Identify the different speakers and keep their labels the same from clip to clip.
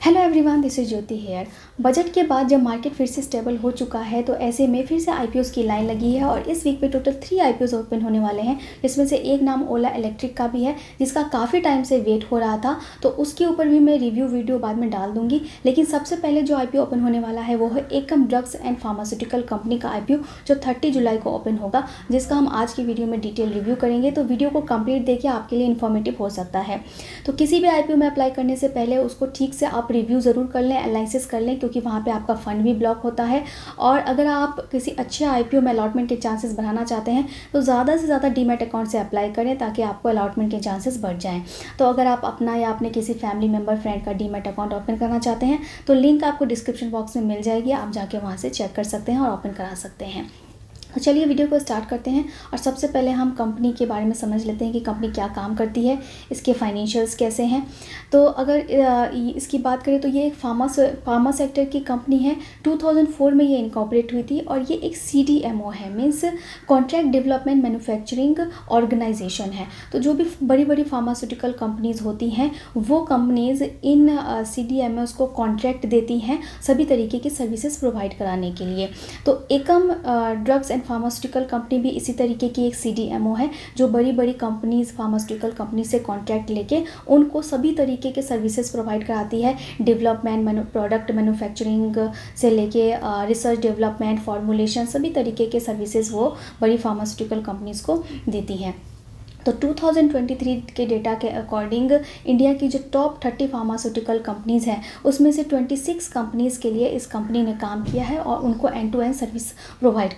Speaker 1: Hello everyone, this is Jyoti here. Budget के बाद जब मार्केट फिर से स्टेबल हो चुका है तो ऐसे में फिर से आईपीओस की लाइन लगी है और इस वीक पे टोटल 3 आईपीओस ओपन होने वाले हैं, जिसमें से एक नाम ओला इलेक्ट्रिक का भी है जिसका काफ़ी टाइम से वेट हो रहा था। तो उसके ऊपर भी मैं रिव्यू वीडियो बाद में डाल दूंगी। लेकिन सबसे पहले जो आईपीओ ओपन होने वाला है वो है एकम ड्रग्स एंड फार्मास्यूटिकल कंपनी का आईपीओ, जो 30 जुलाई को ओपन होगा, जिसका हम आज की वीडियो में डिटेल रिव्यू करेंगे। तो वीडियो को कंप्लीट देखिए, आपके लिए इन्फॉर्मेटिव हो सकता है। तो किसी भी आईपीओ में अप्लाई करने से पहले उसको ठीक से आप रिव्यू ज़रूर कर लें, एनालिसिस कर लें, क्योंकि वहाँ पे आपका फंड भी ब्लॉक होता है। और अगर आप किसी अच्छे आईपीओ में अलॉटमेंट के चांसेस बढ़ाना चाहते हैं तो ज़्यादा से ज़्यादा डीमैट अकाउंट से अप्लाई करें ताकि आपको अलॉटमेंट के चांसेस बढ़ जाएं। तो अगर आप अपना या अपने किसी फैमिली मेम्बर फ्रेंड का डीमैट अकाउंट ओपन करना चाहते हैं तो लिंक आपको डिस्क्रिप्शन बॉक्स में मिल जाएगी, आप जाके वहाँ से चेक कर सकते हैं और ओपन करा सकते हैं। तो चलिए वीडियो को स्टार्ट करते हैं और सबसे पहले हम कंपनी के बारे में समझ लेते हैं कि कंपनी क्या काम करती है, इसके फाइनेंशियल्स कैसे हैं। तो अगर इसकी बात करें तो ये एक फार्मा सेक्टर की कंपनी है। 2004 में ये इनकॉर्पोरेट हुई थी और ये एक CDMO है, means contract development manufacturing organisation है। तो जो भी बड़ी बड़ी फार्मास्यूटिकल कंपनीज़ होती हैं वो कंपनीज़ इन CDMOs को कॉन्ट्रैक्ट देती हैं सभी तरीके की सर्विसेज प्रोवाइड कराने के लिए। तो एकम ड्रग्स एंड फार्मास्यूटिकल कंपनी भी इसी तरीके की एक CDMO है, जो बड़ी बड़ी कंपनीज फार्मास्यूटिकल कंपनी से कॉन्ट्रैक्ट लेके उनको सभी तरीके के सर्विसेज प्रोवाइड कराती है। डेवलपमेंट, प्रोडक्ट मैन्युफैक्चरिंग से लेके रिसर्च डेवलपमेंट, फॉर्मुलेशन, सभी तरीके के सर्विसेज वो बड़ी फार्मास्यूटिकल कंपनीज को देती हैं। तो 2023 के डेटा के अकॉर्डिंग इंडिया की जो टॉप 30 फार्मास्यूटिकल कंपनीज़ हैं उसमें से 26 कंपनीज़ के लिए इस कंपनी ने काम किया है और उनको end to end service provide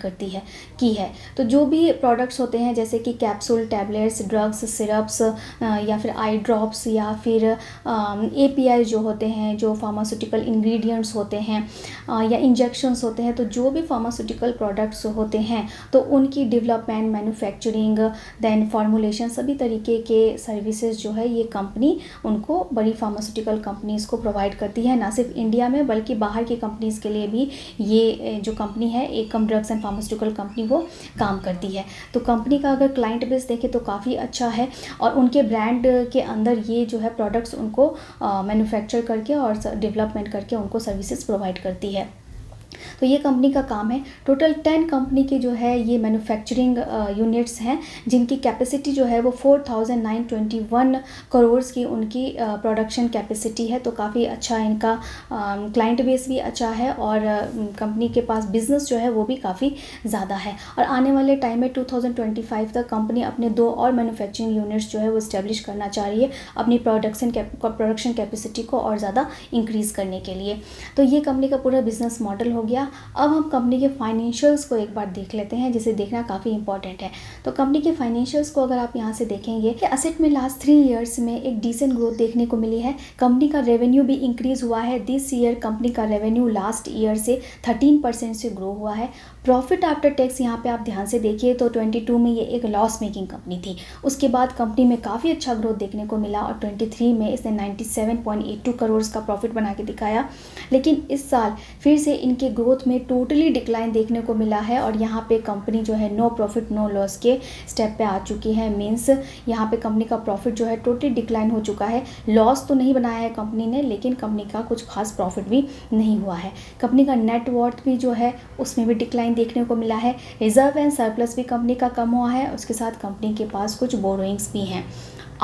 Speaker 1: की है। तो जो भी प्रोडक्ट्स होते हैं जैसे कि कैप्सूल, टैबलेट्स, ड्रग्स, सिरप्स या फिर आई ड्रॉप्स या फिर API जो होते हैं, जो फार्मास्यूटिकल इंग्रेडिएंट्स होते हैं या इंजेक्शंस होते हैं, तो जो भी फार्मास्यूटिकल प्रोडक्ट्स होते हैं तो उनकी डेवलपमेंट, मैन्युफैक्चरिंग, देन फॉर्मुलेशन, सभी तरीके के सर्विसेज जो है ये कंपनी उनको बड़ी फार्मास्यूटिकल कंपनीज़ को प्रोवाइड करती है। ना सिर्फ इंडिया में बल्कि बाहर की कंपनीज़ के लिए भी ये जो कंपनी है एकम ड्रग्स एंड फार्मास्यूटिकल कंपनी वो काम करती है। तो कंपनी का अगर क्लाइंट बेस देखें तो काफ़ी अच्छा है और उनके ब्रांड के अंदर ये जो है प्रोडक्ट्स उनको मैन्युफैक्चर करके और डेवलपमेंट करके उनको सर्विसेज प्रोवाइड करती है। तो ये कंपनी का काम है। टोटल 10 कंपनी की जो है ये मैन्युफैक्चरिंग यूनिट्स हैं जिनकी कैपेसिटी जो है वो 4921 करोड़ की उनकी प्रोडक्शन कैपेसिटी है। तो काफ़ी अच्छा इनका क्लाइंट बेस भी अच्छा है और कंपनी के पास बिजनेस जो है वो भी काफ़ी ज़्यादा है। और आने वाले टाइम में 2025 तक कंपनी अपने 2 और मैन्युफैक्चरिंग यूनिट्स जो है वो इस्टेब्लिश करना चाह रही है अपनी प्रोडक्शन कैपेसिटी को और ज़्यादा इंक्रीज़ करने के लिए। तो ये कंपनी का पूरा बिजनेस मॉडल हो गया। अब हम कंपनी के फाइनेंशियल्स को एक बार देख लेते हैं, जिसे देखना काफ़ी इंपॉर्टेंट है। तो कंपनी के फाइनेंशियल्स को अगर आप यहाँ से देखेंगे कि असेट में लास्ट 3 ईयर्स में एक डिसेंट ग्रोथ देखने को मिली है। कंपनी का रेवेन्यू भी इंक्रीज हुआ है। दिस ईयर कंपनी का रेवेन्यू लास्ट ईयर से 13% से ग्रो हुआ है। प्रॉफिट आफ्टर टैक्स यहाँ पे आप ध्यान से देखिए तो 22 में ये एक लॉस मेकिंग कंपनी थी, उसके बाद कंपनी में काफ़ी अच्छा ग्रोथ देखने को मिला और 23 में इसने 97.82 करोड़ का प्रॉफिट बना के दिखाया। लेकिन इस साल फिर से इनके ग्रोथ में टोटली डिक्लाइन देखने को मिला है और यहाँ पे कंपनी जो है नो प्रॉफिट नो लॉस के स्टेप पे आ चुकी है। मीन्स यहाँ पे कंपनी का प्रॉफिट जो है टोटली डिक्लाइन हो चुका है। लॉस तो नहीं बनाया है कंपनी ने, लेकिन कंपनी का कुछ खास प्रॉफिट भी नहीं हुआ है। कंपनी का नेट वर्थ भी जो है उसमें भी डिक्लाइन देखने को मिला है। रिजर्व एंड सरप्लस भी कंपनी का कम हुआ है, उसके साथ कंपनी के पास कुछ बोरोइंग्स भी हैं।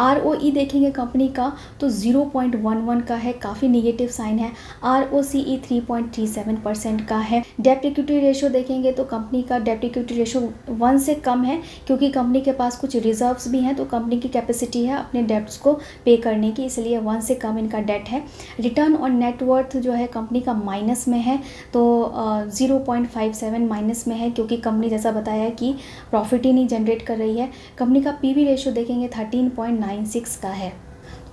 Speaker 1: ROE देखेंगे कंपनी का तो 0.11 का है, काफ़ी निगेटिव साइन है। ROCE 3.37% का है। डेप्ट इक्विटी रेशो देखेंगे तो कंपनी का डेप्ट इक्विटी रेशो 1 से कम है, क्योंकि कंपनी के पास कुछ रिजर्व्स भी हैं, तो कंपनी की कैपेसिटी है अपने डेप्ट्स को पे करने की, इसलिए 1 से कम इनका डेट है। रिटर्न ऑन नेटवर्थ जो है कंपनी का माइनस में है, तो 0.57 माइनस में है, क्योंकि कंपनी जैसा बताया कि प्रॉफिट ही नहीं जनरेट कर रही है। कंपनी का PB रेशो देखेंगे 13.96 का है।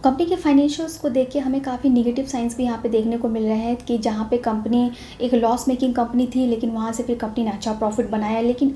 Speaker 1: कंपनी के फाइनेंशियल्स को देख के हमें काफ़ी निगेटिव साइंस भी यहाँ पे देखने को मिल रहे हैं कि जहाँ पे कंपनी एक लॉस मेकिंग कंपनी थी, लेकिन वहाँ से फिर कंपनी ने अच्छा प्रॉफिट बनाया। लेकिन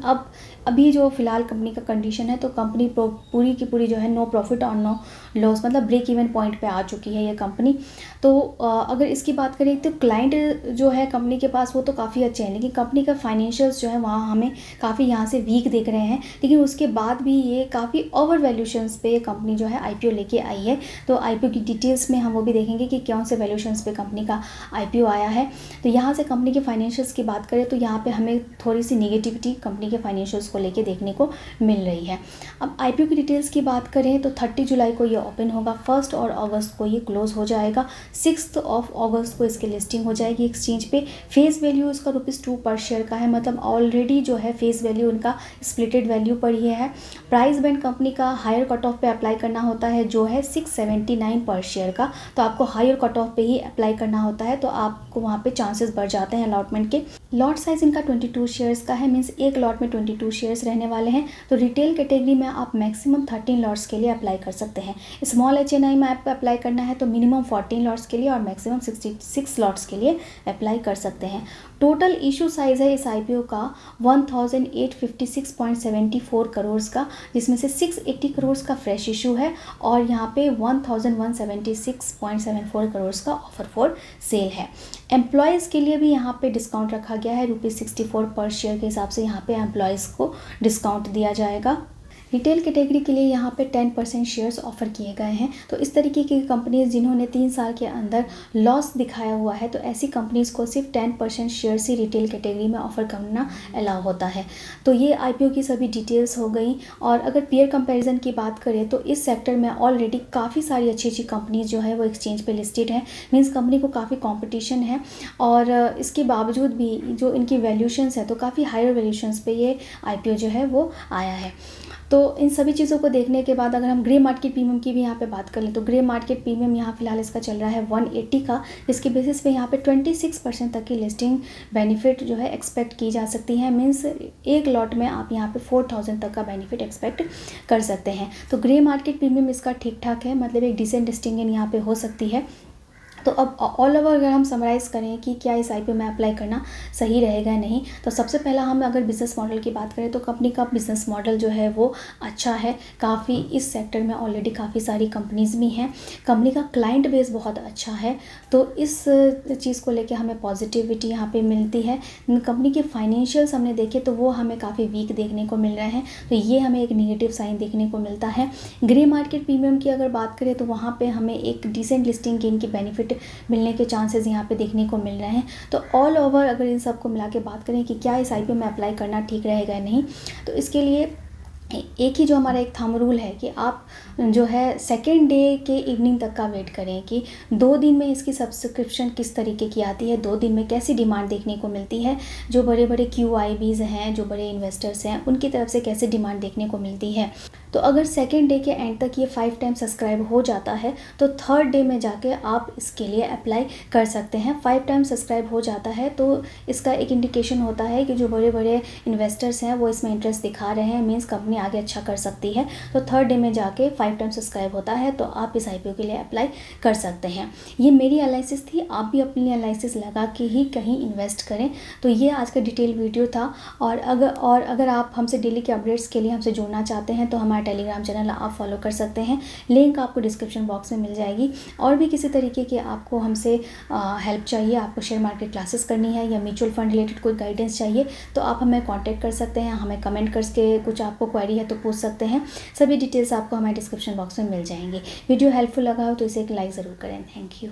Speaker 1: अभी जो फिलहाल कंपनी का कंडीशन है तो कंपनी पूरी की पूरी जो है नो प्रॉफिट और नो लॉस, मतलब ब्रेक इवन पॉइंट पे आ चुकी है ये कंपनी। तो अगर इसकी बात करें तो क्लाइंट जो है कंपनी के पास वो तो काफ़ी अच्छे हैं, लेकिन कंपनी का फाइनेंशियल्स जो है वहाँ हमें काफ़ी यहाँ से वीक दिख रहे हैं। लेकिन उसके बाद भी ये काफ़ी ओवर वैल्यूशंस पे कंपनी जो है IPO लेके आई है। तो तो आईपीओ की डिटेल्स में हम वो भी देखेंगे कि कौन से वैल्यूएशंस पे कंपनी का आईपीओ आया है। तो यहाँ से कंपनी के फाइनेंशियल्स की बात करें तो यहाँ पे हमें थोड़ी सी नेगेटिविटी कंपनी के फाइनेंशियल्स को लेके देखने को मिल रही है। अब आईपीओ की डिटेल्स की बात करें तो 30 जुलाई को ये ओपन होगा, 1 और अगस्त को ये क्लोज हो जाएगा, 6 अगस्त को इसकी लिस्टिंग हो जाएगी एक्सचेंज पे। फेस वैल्यू इसका ₹2 पर शेयर का है, मतलब ऑलरेडी जो है फेस वैल्यू उनका स्प्लिटेड वैल्यू पर ही है। प्राइस बैंड कंपनी का हायर कट ऑफ पे अप्लाई करना होता है जो है 679 पर शेयर का, तो आपको हायर कट ऑफ पे ही अप्लाई करना होता है, तो आपको वहाँ पे चांसेस बढ़ जाते हैं अलॉटमेंट के। लॉट साइज इनका 22 शेयर्स का है, मीन्स एक लॉट में 22 शेयर्स रहने वाले हैं। तो रिटेल कैटेगरी में आप मैक्सिमम 13 लॉट्स के लिए अप्लाई कर सकते हैं। स्मॉल HNI में आपको अप्लाई करना है तो मिनिमम 14 लॉट्स के लिए और मैक्सिमम 66 लॉट्स के लिए अप्लाई कर सकते हैं। टोटल इशू साइज़ है इस आईपीओ का 1856.74 करोड़ का, जिसमें से 680 करोड़ का फ्रेश इशू है और यहाँ पे 1176.74 करोड़ का ऑफर फॉर सेल है। एम्प्लॉयज़ के लिए भी यहाँ पे डिस्काउंट रखा गया है, ₹64 पर शेयर के हिसाब से यहाँ पे एम्प्लॉयज़ को डिस्काउंट दिया जाएगा। रिटेल कैटेगरी के लिए यहाँ पे 10% शेयर्स ऑफ़र किए गए हैं। तो इस तरीके की कंपनीज जिन्होंने 3 साल के अंदर लॉस दिखाया हुआ है, तो ऐसी कंपनीज़ को सिर्फ 10% शेयर्स ही रिटेल कैटेगरी में ऑफ़र करना अलाउ होता है। तो ये आईपीओ की सभी डिटेल्स हो गई। और अगर पेयर कंपैरिजन की बात करें तो इस सेक्टर में ऑलरेडी काफ़ी सारी अच्छी अच्छी कंपनीज जो है वो एक्सचेंज पे लिस्टेड हैं, मीन्स कंपनी को काफ़ी कॉम्पिटिशन है और इसके बावजूद भी जो इनकी वैल्यूशंस है तो काफ़ी हायर वैल्यूशंस पे ये आईपीओ जो है वो आया है। तो इन सभी चीज़ों को देखने के बाद अगर हम ग्रे मार्केट प्रीमियम की भी यहाँ पे बात कर लें तो ग्रे मार्केट प्रीमियम यहाँ फिलहाल इसका चल रहा है 180 का, जिसके बेसिस पे यहाँ पे 26% तक की लिस्टिंग बेनिफिट जो है एक्सपेक्ट की जा सकती है। मीन्स एक लॉट में आप यहाँ पे 4000 तक का बेनिफिट एक्सपेक्ट कर सकते हैं। तो ग्रे मार्केट प्रीमियम इसका ठीक ठाक है, मतलब एक डिसेंट लिस्टिंग यहाँ पे हो सकती है। तो अब ऑल ओवर अगर हम समराइज़ करें कि क्या इस आईपीओ में अप्लाई करना सही रहेगा नहीं, तो सबसे पहला हम अगर बिज़नेस मॉडल की बात करें तो कंपनी का बिज़नेस मॉडल जो है वो अच्छा है। काफ़ी इस सेक्टर में ऑलरेडी काफ़ी सारी कंपनीज़ भी हैं, कंपनी का क्लाइंट बेस बहुत अच्छा है, तो इस चीज़ को लेके हमें पॉजिटिविटी यहाँ पे मिलती है। कंपनी के फाइनेंशियल्स हमने देखे तो वो हमें काफ़ी वीक देखने को मिल रहे हैं, तो ये हमें एक नेगेटिव साइन देखने को मिलता है। ग्रे मार्केट प्रीमियम की अगर बात करें तो वहाँ पर हमें एक डिसेंट लिस्टिंग गेन की बेनिफिट मिलने के चांसेस यहाँ पे देखने को मिल रहे हैं। तो ऑल ओवर अगर इन सब को मिला के बात करें कि क्या इस आईपीओ में अप्लाई करना ठीक रहेगा या नहीं, तो इसके लिए एक ही जो हमारा एक थंब रूल है कि आप जो है सेकेंड डे के इवनिंग तक का वेट करें कि 2 दिन में इसकी सब्सक्रिप्शन किस तरीके की आती है, 2 दिन में कैसी डिमांड देखने को मिलती है, जो बड़े बड़े QIBs हैं, जो बड़े इन्वेस्टर्स हैं, उनकी तरफ से कैसे डिमांड देखने को मिलती है। तो अगर सेकेंड डे के एंड तक ये 5 टाइम सब्सक्राइब हो जाता है तो थर्ड डे में जाके आप इसके लिए अप्लाई कर सकते हैं। 5 टाइम सब्सक्राइब हो जाता है तो इसका एक इंडिकेशन होता है कि जो बड़े बड़े इन्वेस्टर्स हैं वो इसमें इंटरेस्ट दिखा रहे हैं, मीन्स कंपनी आगे अच्छा कर सकती है। तो थर्ड डे में जाके 5 टाइम सब्सक्राइब होता है तो आप इस आईपीओ के लिए अप्लाई कर सकते हैं। ये मेरी एनालिसिस थी, आप भी अपनी एनालिसिस लगा के ही कहीं इन्वेस्ट करें। तो ये आज का डिटेल वीडियो था। और अगर आप हमसे डेली के अपडेट्स के लिए हमसे जुड़ना चाहते हैं तो हमारा टेलीग्राम चैनल आप फॉलो कर सकते हैं, लिंक आपको डिस्क्रिप्शन बॉक्स में मिल जाएगी। और भी किसी तरीके के आपको हमसे हेल्प चाहिए, आपको शेयर मार्केट क्लासेस करनी है या म्यूचुअल फंड रिलेटेड कोई गाइडेंस चाहिए तो आप हमें कांटेक्ट कर सकते हैं, हमें कमेंट करके कुछ आपको क्वेरी है तो पूछ सकते हैं। सभी डिटेल्स आपको हमारे डिस्क्रिप्शन बॉक्स में मिल जाएंगे। वीडियो हेल्पफुल लगा हो तो इसे एक लाइक ज़रूर करें। Thank you.